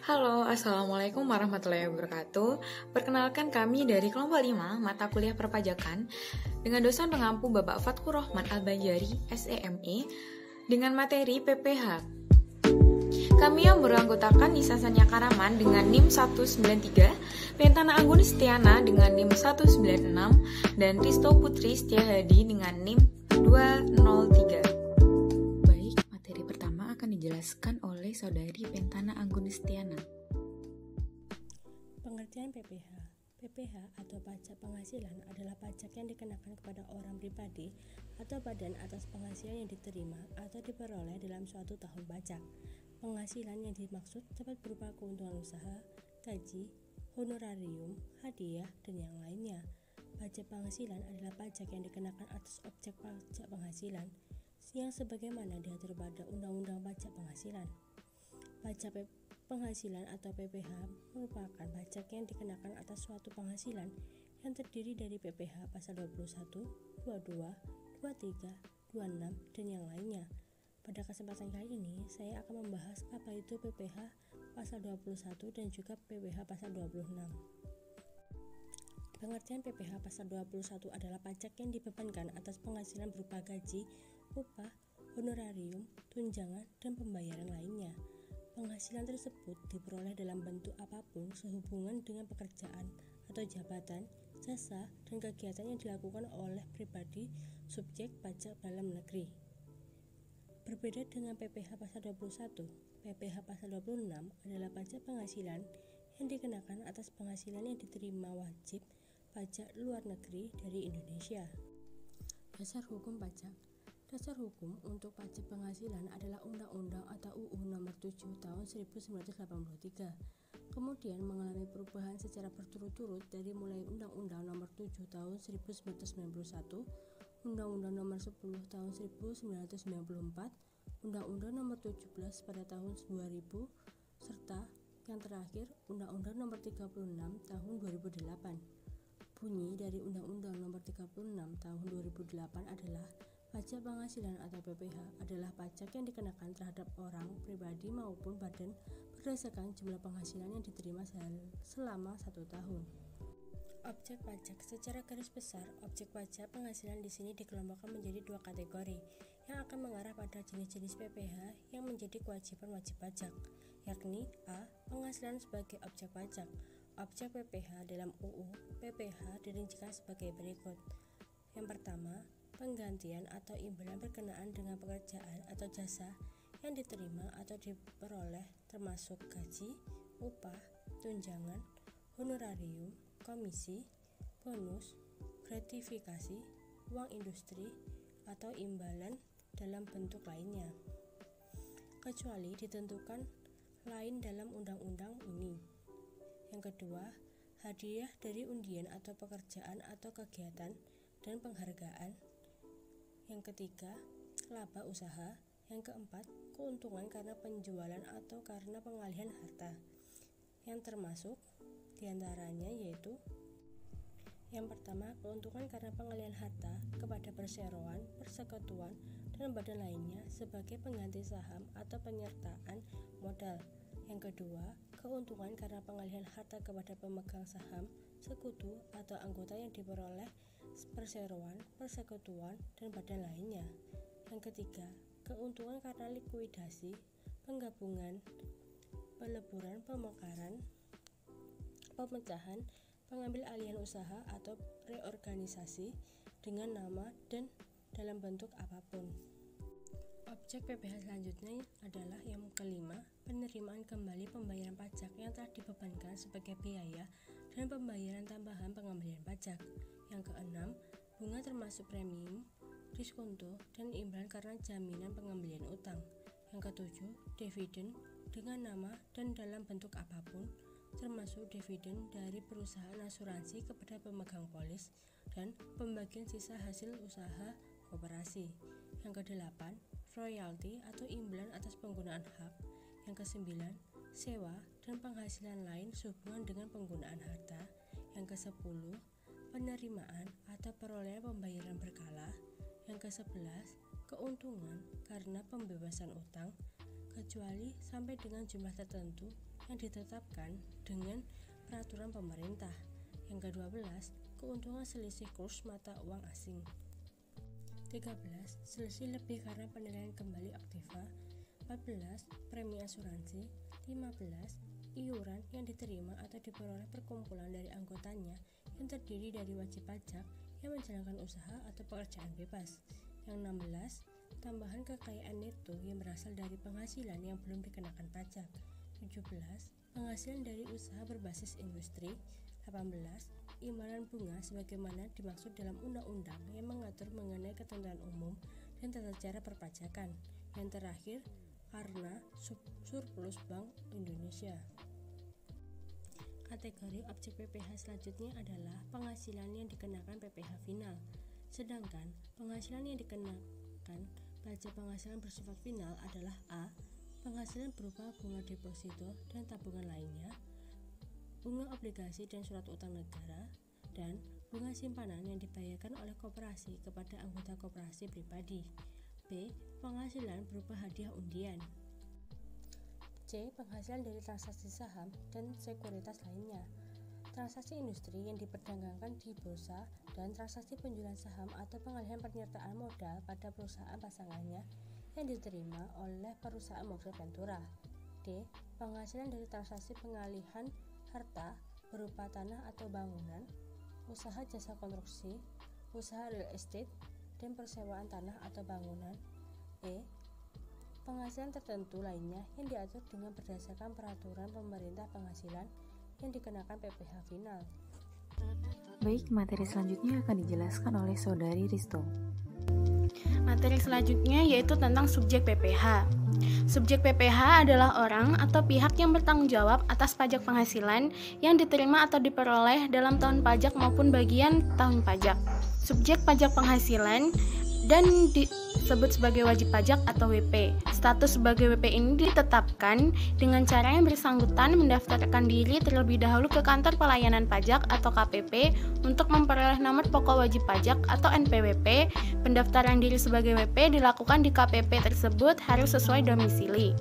Halo, Assalamualaikum warahmatullahi wabarakatuh. Perkenalkan kami dari kelompok 5 mata kuliah perpajakan dengan dosen pengampu Bapak Fatkur Rahman Al-Banjari, SEME, dengan materi PPH. Kami yang beranggotakan Nisa Sanya Karaman dengan NIM 193, Pentana Anggun Setiana dengan NIM 196, dan Risto Putri Setiahadi dengan NIM 203. Akan dijelaskan oleh Saudari Pentana Anggun Setiana. Pengertian PPH. PPH atau pajak penghasilan adalah pajak yang dikenakan kepada orang pribadi atau badan atas penghasilan yang diterima atau diperoleh dalam suatu tahun pajak. Penghasilan yang dimaksud dapat berupa keuntungan usaha, gaji, honorarium, hadiah, dan yang lainnya. Pajak penghasilan adalah pajak yang dikenakan atas objek pajak penghasilan yang sebagaimana diatur pada Undang-Undang Pajak Penghasilan. Pajak penghasilan atau PPH merupakan pajak yang dikenakan atas suatu penghasilan yang terdiri dari PPH pasal 21, 22, 23, 26, dan yang lainnya. Pada kesempatan kali ini, saya akan membahas apa itu PPH pasal 21 dan juga PPH pasal 26. Pengertian PPH pasal 21 adalah pajak yang dibebankan atas penghasilan berupa gaji, upah, honorarium, tunjangan, dan pembayaran lainnya. Penghasilan tersebut diperoleh dalam bentuk apapun sehubungan dengan pekerjaan atau jabatan, jasa, dan kegiatan yang dilakukan oleh pribadi subjek pajak dalam negeri. Berbeda dengan PPH pasal 21, PPH pasal 26 adalah pajak penghasilan yang dikenakan atas penghasilan yang diterima wajib pajak luar negeri dari Indonesia. Dasar hukum pajak. Dasar hukum untuk pajak penghasilan adalah Undang-Undang atau UU Nomor 7 Tahun 1983. Kemudian mengalami perubahan secara berturut-turut dari mulai Undang-Undang Nomor 7 Tahun 1991, Undang-Undang Nomor 10 Tahun 1994, Undang-Undang Nomor 17 pada tahun 2000, serta yang terakhir Undang-Undang Nomor 36 Tahun 2008. Bunyi dari Undang-Undang Nomor 36 Tahun 2008 adalah pajak penghasilan atau PPH adalah pajak yang dikenakan terhadap orang pribadi maupun badan berdasarkan jumlah penghasilan yang diterima selama 1 tahun. Objek pajak. Secara garis besar, objek pajak penghasilan di sini dikelompokkan menjadi 2 kategori yang akan mengarah pada jenis-jenis PPH yang menjadi kewajiban wajib pajak, yakni A. Penghasilan sebagai objek pajak. Objek PPH dalam UU PPH dirincikan sebagai berikut. Yang pertama, penggantian atau imbalan berkenaan dengan pekerjaan atau jasa yang diterima atau diperoleh termasuk gaji, upah, tunjangan, honorarium, komisi, bonus, gratifikasi, uang industri, atau imbalan dalam bentuk lainnya, kecuali ditentukan lain dalam undang-undang ini. Yang kedua, hadiah dari undian atau pekerjaan atau kegiatan dan penghargaan. Yang ketiga, laba usaha. Yang keempat, keuntungan karena penjualan atau karena pengalihan harta. Yang termasuk diantaranya yaitu: yang pertama, keuntungan karena pengalihan harta kepada perseroan, persekutuan, dan badan lainnya sebagai pengganti saham atau penyertaan modal. Yang kedua, keuntungan karena pengalihan harta kepada pemegang saham, sekutu, atau anggota yang diperoleh perseroan, persekutuan, dan badan lainnya. Yang ketiga, keuntungan karena likuidasi, penggabungan, peleburan, pemekaran, pemecahan, pengambil alihan usaha atau reorganisasi dengan nama dan dalam bentuk apapun. Objek PPH selanjutnya adalah yang kelima, penerimaan kembali pembayaran pajak yang telah dibebankan sebagai biaya dan pembayaran tambahan pengembalian pajak. Yang keenam, bunga termasuk premium, diskonto, dan imbalan karena jaminan pengembalian utang. Yang ketujuh, dividen dengan nama dan dalam bentuk apapun, termasuk dividen dari perusahaan asuransi kepada pemegang polis dan pembagian sisa hasil usaha koperasi. Yang kedelapan, royalti atau imbalan atas penggunaan hak. Yang kesembilan, sewa dan penghasilan lain sehubungan dengan penggunaan harta. Yang kesepuluh, penerimaan atau perolehan pembayaran berkala. Yang ke-11, keuntungan karena pembebasan utang, kecuali sampai dengan jumlah tertentu yang ditetapkan dengan peraturan pemerintah. Yang ke-12, keuntungan selisih kurs mata uang asing. 13. Selisih lebih karena penilaian kembali aktiva. 14. Premi asuransi. 15. Iuran yang diterima atau diperoleh perkumpulan dari anggotanya yang terdiri dari wajib pajak yang menjalankan usaha atau pekerjaan bebas. Yang 16. Tambahan kekayaan neto yang berasal dari penghasilan yang belum dikenakan pajak. 17. Penghasilan dari usaha berbasis industri. 18. Imbalan bunga sebagaimana dimaksud dalam undang-undang yang mengatur mengenai ketentuan umum dan tata cara perpajakan. Yang terakhir, karena surplus Bank Indonesia. Kategori objek PPh selanjutnya adalah penghasilan yang dikenakan PPh final. Sedangkan penghasilan yang dikenakan pajak penghasilan bersifat final adalah A. Penghasilan berupa bunga deposito dan tabungan lainnya, bunga obligasi dan surat utang negara, dan bunga simpanan yang dibayarkan oleh koperasi kepada anggota koperasi pribadi. B. Penghasilan berupa hadiah undian. C. Penghasilan dari transaksi saham dan sekuritas lainnya, transaksi industri yang diperdagangkan di bursa, dan transaksi penjualan saham atau pengalihan penyertaan modal pada perusahaan pasangannya yang diterima oleh perusahaan Morgan Ventura. D. Penghasilan dari transaksi pengalihan harta berupa tanah atau bangunan, usaha jasa konstruksi, usaha real estate, dan persewaan tanah atau bangunan. E. Penghasilan tertentu lainnya yang diatur dengan berdasarkan peraturan pemerintah penghasilan yang dikenakan PPh final. Baik, materi selanjutnya akan dijelaskan oleh Saudari Risto. Materi selanjutnya yaitu tentang subjek PPh. Subjek PPh adalah orang atau pihak yang bertanggung jawab atas pajak penghasilan yang diterima atau diperoleh dalam tahun pajak maupun bagian tahun pajak. Subjek pajak penghasilan dan disebut sebagai wajib pajak atau WP. Status sebagai WP ini ditetapkan dengan cara yang bersangkutan mendaftarkan diri terlebih dahulu ke kantor pelayanan pajak atau KPP untuk memperoleh nomor pokok wajib pajak atau NPWP. Pendaftaran diri sebagai WP dilakukan di KPP tersebut harus sesuai domisili.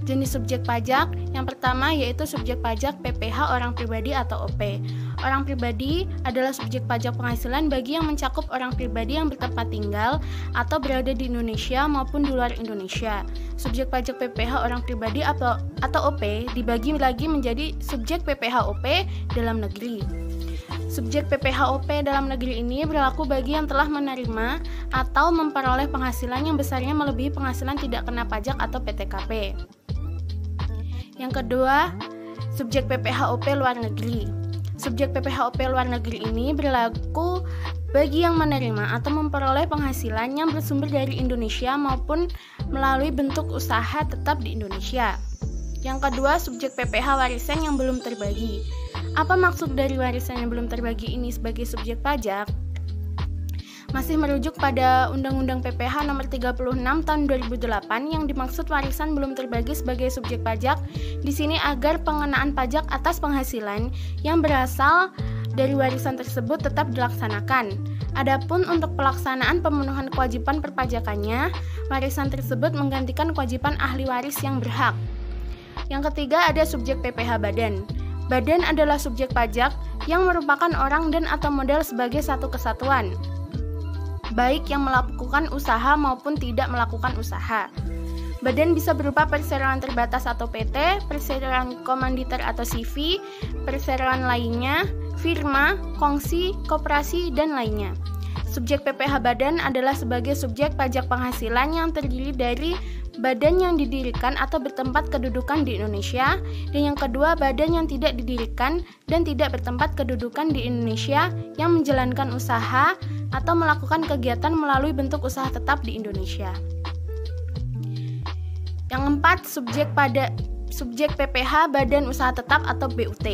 Jenis subjek pajak yang pertama yaitu subjek pajak PPh orang pribadi atau OP. Orang pribadi adalah subjek pajak penghasilan bagi yang mencakup orang pribadi yang bertempat tinggal atau berada di Indonesia maupun di luar Indonesia. Subjek pajak PPh orang pribadi atau OP dibagi lagi menjadi subjek PPh OP dalam negeri. Subjek PPh OP dalam negeri ini berlaku bagi yang telah menerima atau memperoleh penghasilan yang besarnya melebihi penghasilan tidak kena pajak atau PTKP. Yang kedua, subjek PPh OP luar negeri. Subjek PPh OP luar negeri ini berlaku bagi yang menerima atau memperoleh penghasilan yang bersumber dari Indonesia maupun melalui bentuk usaha tetap di Indonesia. Yang kedua, subjek PPh warisan yang belum terbagi. Apa maksud dari warisan yang belum terbagi ini sebagai subjek pajak? Masih merujuk pada Undang-Undang PPh Nomor 36 Tahun 2008 yang dimaksud warisan belum terbagi sebagai subjek pajak di sini agar pengenaan pajak atas penghasilan yang berasal dari warisan tersebut tetap dilaksanakan. Adapun untuk pelaksanaan pemenuhan kewajiban perpajakannya, warisan tersebut menggantikan kewajiban ahli waris yang berhak. Yang ketiga ada subjek PPh badan. Badan adalah subjek pajak yang merupakan orang dan atau modal sebagai satu kesatuan, baik yang melakukan usaha maupun tidak melakukan usaha. Badan bisa berupa perseroan terbatas atau PT, perseroan komanditer atau CV, perseroan lainnya, firma, kongsi, koperasi, dan lainnya. Subjek PPh badan adalah sebagai subjek pajak penghasilan yang terdiri dari badan yang didirikan atau bertempat kedudukan di Indonesia, dan yang kedua badan yang tidak didirikan dan tidak bertempat kedudukan di Indonesia yang menjalankan usaha atau melakukan kegiatan melalui bentuk usaha tetap di Indonesia. Yang keempat, subjek PPh badan usaha tetap atau BUT.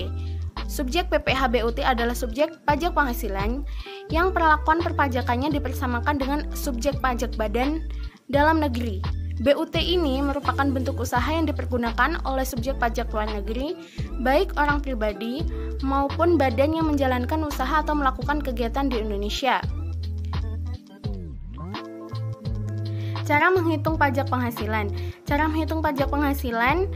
Subjek PPh BUT adalah subjek pajak penghasilan yang perlakuan perpajakannya dipersamakan dengan subjek pajak badan dalam negeri. BUT ini merupakan bentuk usaha yang dipergunakan oleh subjek pajak luar negeri, baik orang pribadi maupun badan yang menjalankan usaha atau melakukan kegiatan di Indonesia. Cara menghitung pajak penghasilan. Cara menghitung pajak penghasilan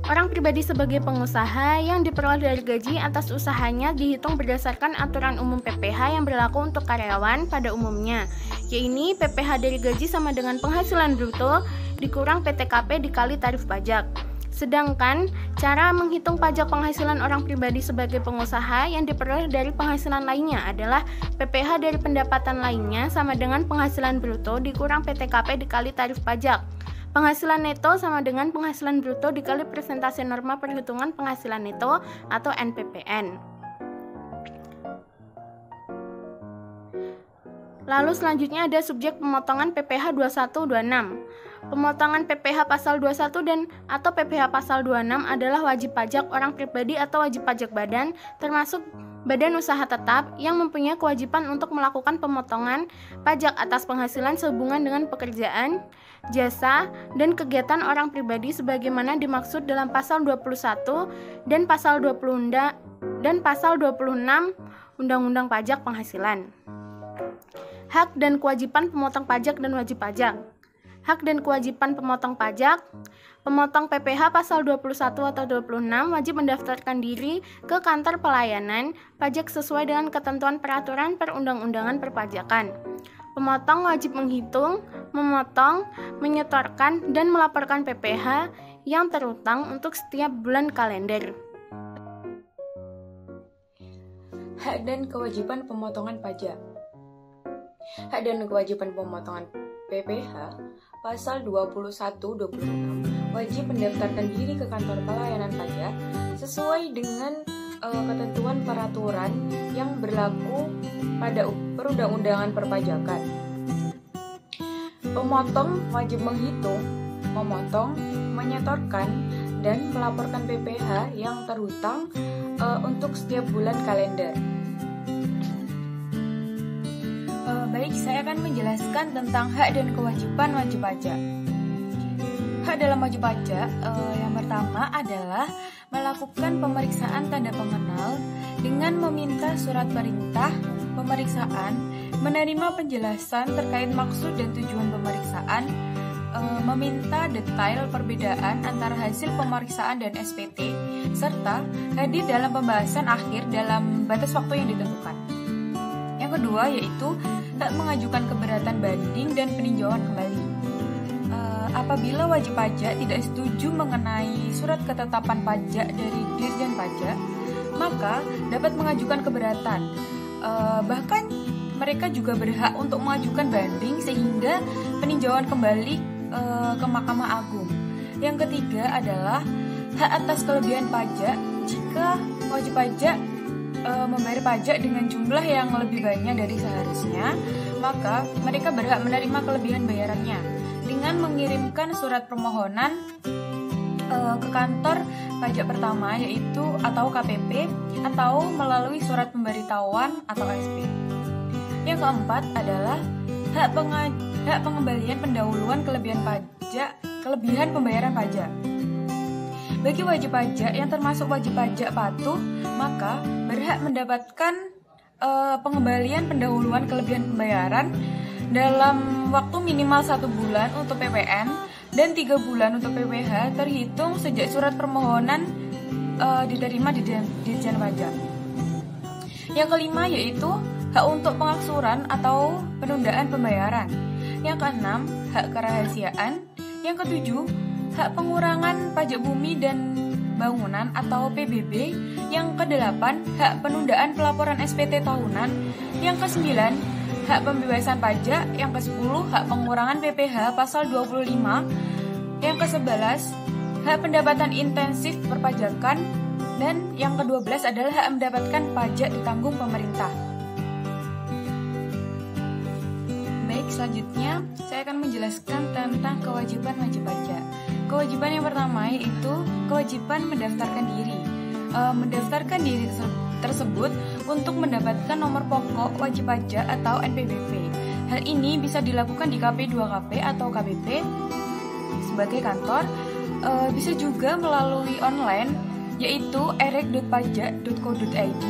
Orang pribadi sebagai pengusaha yang diperoleh dari gaji atas usahanya dihitung berdasarkan aturan umum PPh yang berlaku untuk karyawan pada umumnya, yaitu PPh dari gaji sama dengan penghasilan bruto dikurang PTKP dikali tarif pajak. Sedangkan cara menghitung pajak penghasilan orang pribadi sebagai pengusaha yang diperoleh dari penghasilan lainnya adalah PPh dari pendapatan lainnya sama dengan penghasilan bruto dikurang PTKP dikali tarif pajak. Penghasilan neto sama dengan penghasilan bruto dikali persentase norma perhitungan penghasilan neto atau NPPN. Lalu selanjutnya ada subjek pemotongan PPh 2126. Pemotongan PPh pasal 21 dan atau PPh pasal 26 adalah wajib pajak orang pribadi atau wajib pajak badan, termasuk badan usaha tetap yang mempunyai kewajiban untuk melakukan pemotongan pajak atas penghasilan sehubungan dengan pekerjaan, jasa, dan kegiatan orang pribadi sebagaimana dimaksud dalam pasal 21 dan pasal 20 dan pasal 26 Undang-Undang Pajak Penghasilan. Hak dan kewajiban pemotong pajak dan wajib pajak. Hak dan kewajiban pemotong pajak. Pemotong PPh pasal 21 atau 26 wajib mendaftarkan diri ke kantor pelayanan pajak sesuai dengan ketentuan peraturan perundang-undangan perpajakan. Pemotong wajib menghitung, memotong, menyetorkan, dan melaporkan PPh yang terutang untuk setiap bulan kalender. Hak dan kewajiban pemotongan pajak. Hak dan kewajiban pemotongan PPh pasal 21-26 wajib mendaftarkan diri ke kantor pelayanan pajak sesuai dengan ketentuan peraturan yang berlaku pada perundang-undangan perpajakan. Pemotong wajib menghitung, memotong, menyetorkan, dan melaporkan PPh yang terhutang untuk setiap bulan kalender. Baik, saya akan menjelaskan tentang hak dan kewajiban wajib pajak. Hak dalam wajib pajak yang pertama adalah melakukan pemeriksaan tanda pengenal dengan meminta surat perintah pemeriksaan, menerima penjelasan terkait maksud dan tujuan pemeriksaan, meminta detail perbedaan antara hasil pemeriksaan dan SPT, serta hadir dalam pembahasan akhir dalam batas waktu yang ditentukan. Yang kedua yaitu hak mengajukan keberatan banding dan peninjauan kembali. Apabila wajib pajak tidak setuju mengenai surat ketetapan pajak dari Dirjen Pajak, maka dapat mengajukan keberatan. Bahkan mereka juga berhak untuk mengajukan banding sehingga peninjauan kembali ke Mahkamah Agung. Yang ketiga adalah hak atas kelebihan pajak jika wajib pajak membayar pajak dengan jumlah yang lebih banyak dari seharusnya, maka mereka berhak menerima kelebihan bayarannya dengan mengirimkan surat permohonan ke kantor pajak pertama yaitu atau KPP atau melalui surat pemberitahuan atau SP. Yang keempat adalah hak pengembalian pendahuluan kelebihan pembayaran pajak. Bagi wajib pajak yang termasuk wajib pajak patuh, maka berhak mendapatkan pengembalian pendahuluan kelebihan pembayaran dalam waktu minimal 1 bulan untuk PPN dan 3 bulan untuk PPh terhitung sejak surat permohonan diterima di Dirjen Pajak. Yang kelima yaitu hak untuk pengaksuran atau penundaan pembayaran. Yang keenam, hak kerahasiaan. Yang ketujuh, hak pengurangan pajak bumi dan bangunan atau PBB. Yang kedelapan, hak penundaan pelaporan SPT tahunan. Yang kesembilan, hak pembebasan pajak. Yang ke-10, hak pengurangan PPh pasal 25. Yang ke-11, hak pendapatan intensif perpajakan. Dan yang ke-12 adalah hak mendapatkan pajak ditanggung pemerintah. Baik, selanjutnya saya akan menjelaskan tentang kewajiban wajib pajak. Kewajiban yang pertama yaitu kewajiban mendaftarkan diri. Mendaftarkan diri tersebut untuk mendapatkan nomor pokok wajib pajak atau NPWP. Hal ini bisa dilakukan di KP2KP atau KBP sebagai kantor. Bisa juga melalui online yaitu erek.pajak.co.id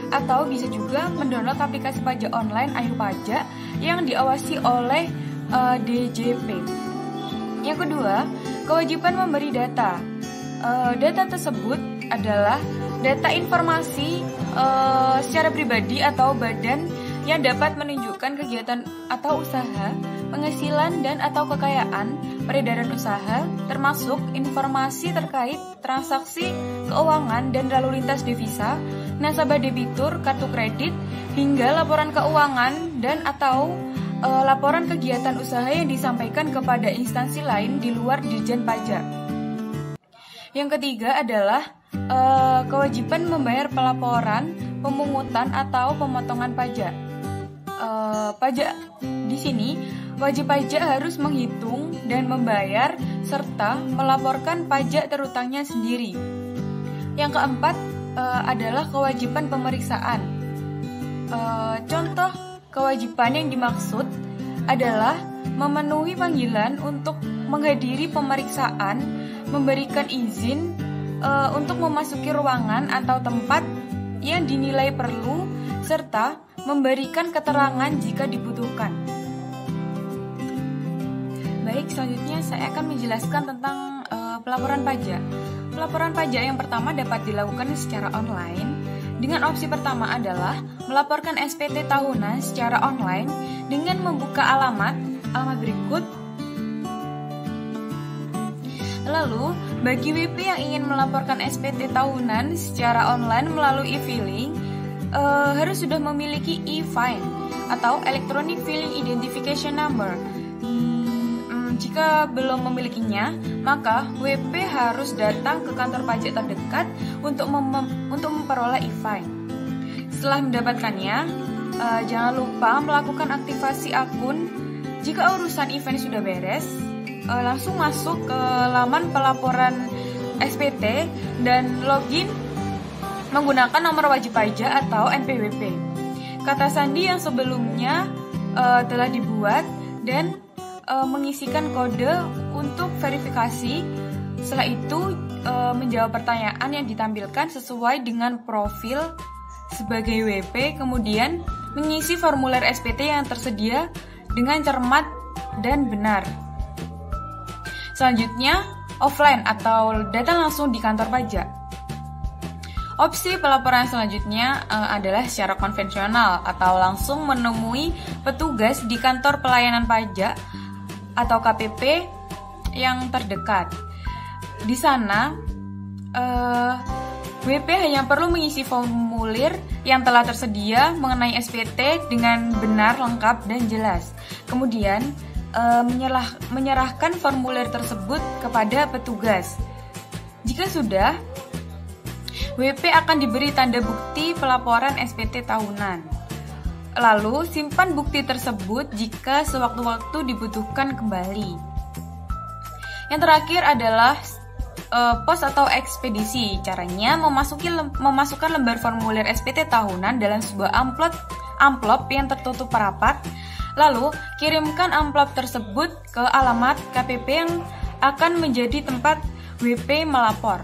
atau bisa juga mendownload aplikasi pajak online Ayu Pajak yang diawasi oleh DJP. Yang kedua, kewajiban memberi data. Data tersebut adalah data informasi secara pribadi atau badan yang dapat menunjukkan kegiatan atau usaha, penghasilan dan atau kekayaan, peredaran usaha, termasuk informasi terkait transaksi keuangan dan lalu lintas devisa, nasabah debitur, kartu kredit, hingga laporan keuangan dan atau laporan kegiatan usaha yang disampaikan kepada instansi lain di luar Dirjen Pajak. Yang ketiga adalah kewajiban membayar pelaporan, pemungutan atau pemotongan pajak. Pajak di sini wajib pajak harus menghitung dan membayar serta melaporkan pajak terutangnya sendiri. Yang keempat adalah kewajiban pemeriksaan. Contoh kewajiban yang dimaksud adalah memenuhi panggilan untuk menghadiri pemeriksaan, memberikan izin untuk memasuki ruangan atau tempat yang dinilai perlu, serta memberikan keterangan jika dibutuhkan. Baik, selanjutnya saya akan menjelaskan tentang pelaporan pajak. Pelaporan pajak yang pertama dapat dilakukan secara online. Dengan opsi pertama adalah melaporkan SPT tahunan secara online dengan membuka alamat berikut. Lalu, bagi WP yang ingin melaporkan SPT tahunan secara online melalui e-filing, harus sudah memiliki e-find atau Electronic Filing Identification Number. Jika belum memilikinya, maka WP harus datang ke kantor pajak terdekat untuk memperoleh e-find. Setelah mendapatkannya, jangan lupa melakukan aktivasi akun. Jika urusan e-find sudah beres, langsung masuk ke laman pelaporan SPT dan login menggunakan nomor wajib pajak atau NPWP. Kata sandi yang sebelumnya telah dibuat dan mengisikan kode untuk verifikasi. Setelah itu menjawab pertanyaan yang ditampilkan sesuai dengan profil sebagai WP, kemudian mengisi formulir SPT yang tersedia dengan cermat dan benar. Selanjutnya, offline atau datang langsung di kantor pajak. Opsi pelaporan selanjutnya adalah secara konvensional atau langsung menemui petugas di kantor pelayanan pajak atau KPP yang terdekat. Di sana, WP hanya perlu mengisi formulir yang telah tersedia mengenai SPT dengan benar, lengkap, dan jelas. Kemudian, menyerahkan formulir tersebut kepada petugas. Jika sudah, WP akan diberi tanda bukti pelaporan SPT tahunan. Lalu, simpan bukti tersebut jika sewaktu-waktu dibutuhkan kembali. Yang terakhir adalah pos atau ekspedisi. Caranya memasukkan lembar formulir SPT tahunan dalam sebuah amplop yang tertutup rapat. Lalu, kirimkan amplop tersebut ke alamat KPP yang akan menjadi tempat WP melapor.